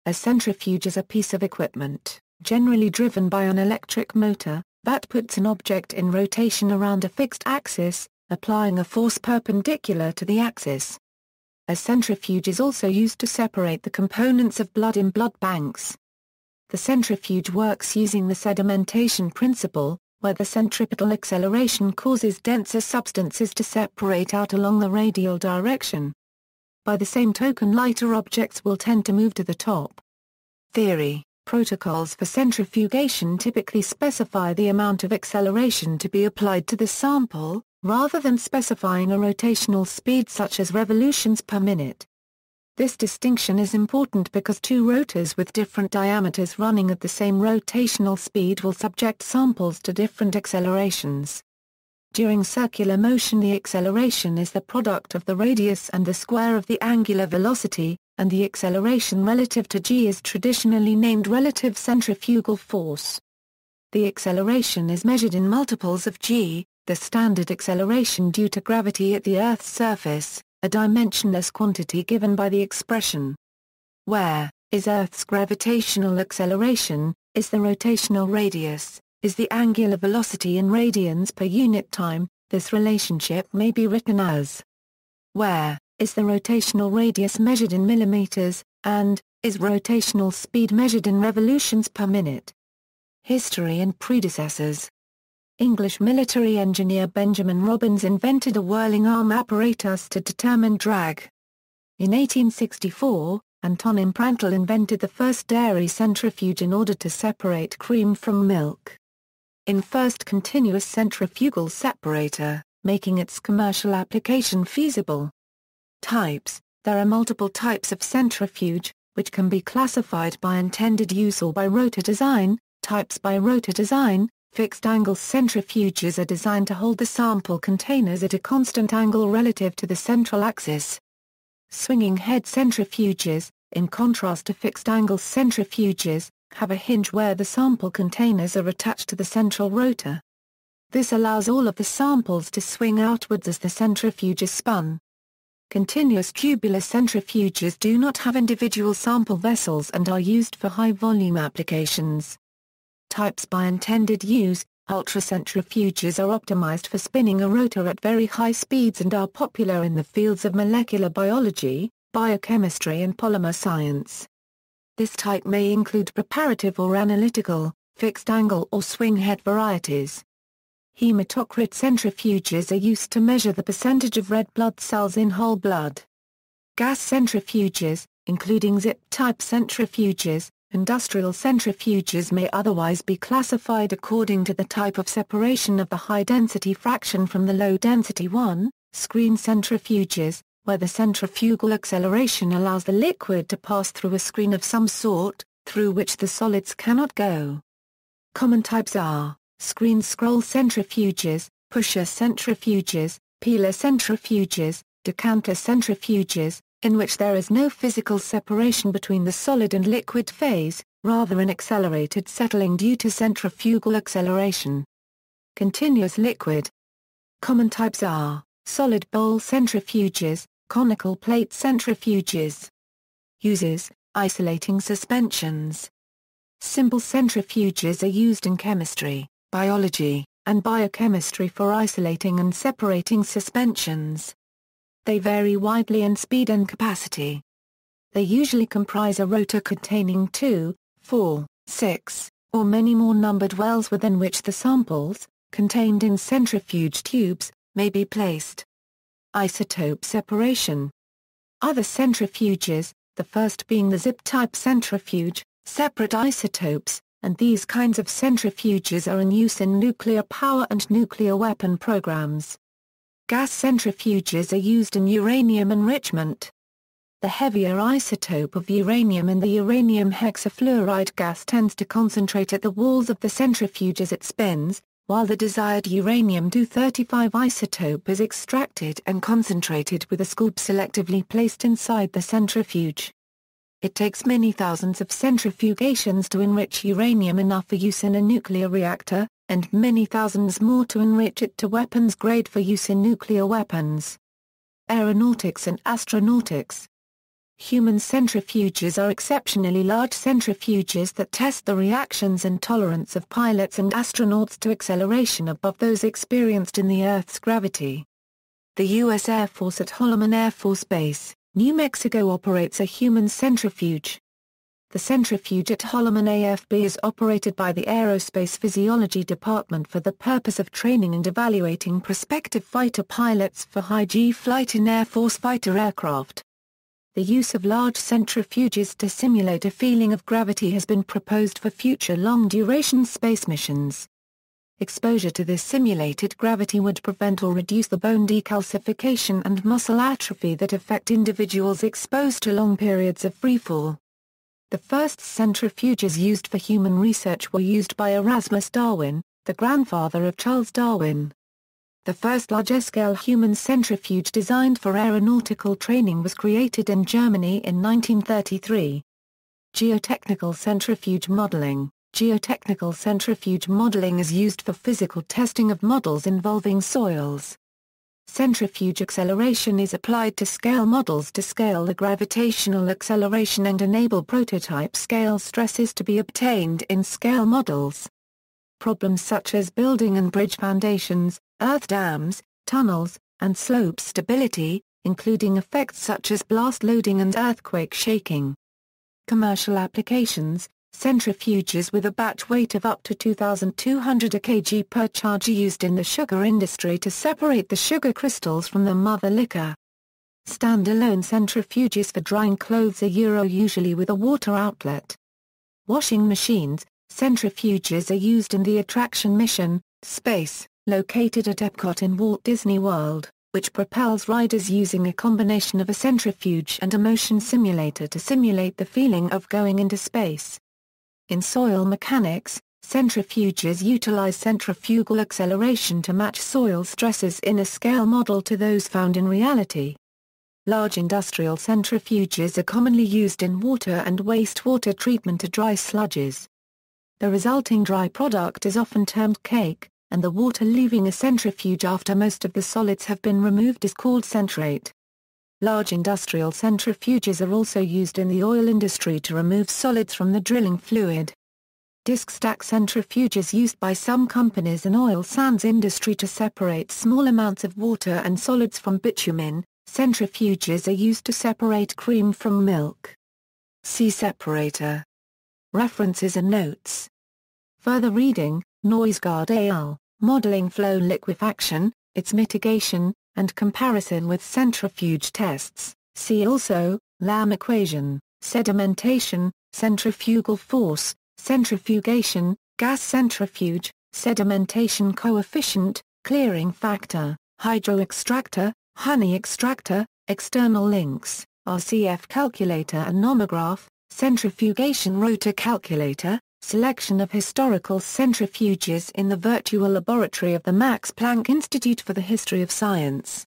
A centrifuge is a piece of equipment, generally driven by an electric motor, that puts an object in rotation around a fixed axis, applying a force perpendicular to the axis. A centrifuge is also used to separate the components of blood in blood banks. The centrifuge works using the sedimentation principle, where the centripetal acceleration causes denser substances to separate out along the radial direction. By the same token, lighter objects will tend to move to the top. Theory. Protocols for centrifugation typically specify the amount of acceleration to be applied to the sample, rather than specifying a rotational speed such as revolutions per minute. This distinction is important because two rotors with different diameters running at the same rotational speed will subject samples to different accelerations. During circular motion, the acceleration is the product of the radius and the square of the angular velocity, and the acceleration relative to g is traditionally named relative centrifugal force. The acceleration is measured in multiples of g, the standard acceleration due to gravity at the Earth's surface, a dimensionless quantity given by the expression where is Earth's gravitational acceleration, is the rotational radius, is the angular velocity in radians per unit time. This relationship may be written as where is the rotational radius measured in millimeters, and is rotational speed measured in revolutions per minute. History and predecessors. English military engineer Benjamin Robbins invented a whirling arm apparatus to determine drag. In 1864, Antonin Prantl invented the first dairy centrifuge in order to separate cream from milk. In first continuous centrifugal separator, making its commercial application feasible. Types. There are multiple types of centrifuge, which can be classified by intended use or by rotor design. Types by rotor design. Fixed-angle centrifuges are designed to hold the sample containers at a constant angle relative to the central axis. Swinging head centrifuges, in contrast to fixed-angle centrifuges, have a hinge where the sample containers are attached to the central rotor. This allows all of the samples to swing outwards as the centrifuge is spun. Continuous tubular centrifuges do not have individual sample vessels and are used for high-volume applications. Types by intended use. Ultracentrifuges are optimized for spinning a rotor at very high speeds and are popular in the fields of molecular biology, biochemistry and polymer science. This type may include preparative or analytical, fixed-angle or swing-head varieties. Haematocrit centrifuges are used to measure the percentage of red blood cells in whole blood. Gas centrifuges, including zip-type centrifuges, industrial centrifuges may otherwise be classified according to the type of separation of the high-density fraction from the low-density one. Screen centrifuges, where the centrifugal acceleration allows the liquid to pass through a screen of some sort, through which the solids cannot go. Common types are screen scroll centrifuges, pusher centrifuges, peeler centrifuges, decanter centrifuges, in which there is no physical separation between the solid and liquid phase, rather an accelerated settling due to centrifugal acceleration. Continuous liquid. Common types are solid bowl centrifuges, conical plate centrifuges. Uses: isolating suspensions. Simple centrifuges are used in chemistry, biology, and biochemistry for isolating and separating suspensions. They vary widely in speed and capacity. They usually comprise a rotor containing 2, 4, 6, or many more numbered wells within which the samples, contained in centrifuge tubes, may be placed. Isotope separation. Other centrifuges, the first being the zip-type centrifuge, separate isotopes, and these kinds of centrifuges are in use in nuclear power and nuclear weapon programs. Gas centrifuges are used in uranium enrichment. The heavier isotope of uranium in the uranium hexafluoride gas tends to concentrate at the walls of the centrifuge as it spins, while the desired uranium-235 isotope is extracted and concentrated with a scoop selectively placed inside the centrifuge. It takes many thousands of centrifugations to enrich uranium enough for use in a nuclear reactor, and many thousands more to enrich it to weapons grade for use in nuclear weapons. Aeronautics and Astronautics. Human centrifuges are exceptionally large centrifuges that test the reactions and tolerance of pilots and astronauts to acceleration above those experienced in the Earth's gravity. The U.S. Air Force at Holloman Air Force Base, New Mexico operates a human centrifuge. The centrifuge at Holloman AFB is operated by the Aerospace Physiology Department for the purpose of training and evaluating prospective fighter pilots for high-G flight in Air Force fighter aircraft. The use of large centrifuges to simulate a feeling of gravity has been proposed for future long-duration space missions. Exposure to this simulated gravity would prevent or reduce the bone decalcification and muscle atrophy that affect individuals exposed to long periods of freefall. The first centrifuges used for human research were used by Erasmus Darwin, the grandfather of Charles Darwin. The first larger-scale human centrifuge designed for aeronautical training was created in Germany in 1933. Geotechnical centrifuge modeling. Geotechnical centrifuge modeling is used for physical testing of models involving soils. Centrifuge acceleration is applied to scale models to scale the gravitational acceleration and enable prototype scale stresses to be obtained in scale models. Problems such as building and bridge foundations, earth dams, tunnels, and slope stability, including effects such as blast loading and earthquake shaking. Commercial applications. Centrifuges with a batch weight of up to 2,200 kg per charge are used in the sugar industry to separate the sugar crystals from the mother liquor. Standalone centrifuges for drying clothes are usually with a water outlet. Washing machines. Centrifuges are used in the Attraction mission, Space, located at Epcot in Walt Disney World, which propels riders using a combination of a centrifuge and a motion simulator to simulate the feeling of going into space. In soil mechanics, centrifuges utilize centrifugal acceleration to match soil stresses in a scale model to those found in reality. Large industrial centrifuges are commonly used in water and wastewater treatment to dry sludges. The resulting dry product is often termed cake, and the water leaving a centrifuge after most of the solids have been removed is called centrate. Large industrial centrifuges are also used in the oil industry to remove solids from the drilling fluid. Disc stack centrifuges used by some companies in oil sands industry to separate small amounts of water and solids from bitumen. Centrifuges are used to separate cream from milk. See separator. References and notes. Further reading, Noisgaard al., Modeling Flow Liquefaction, Its Mitigation, and Comparison with Centrifuge Tests. See also, Lamb Equation, Sedimentation, Centrifugal Force, Centrifugation, Gas Centrifuge, Sedimentation Coefficient, Clearing Factor, Hydroextractor, Honey Extractor, External Links, RCF Calculator and Nomograph, Centrifugation Rotor Calculator, Selection of Historical Centrifuges in the Virtual Laboratory of the Max Planck Institute for the History of Science.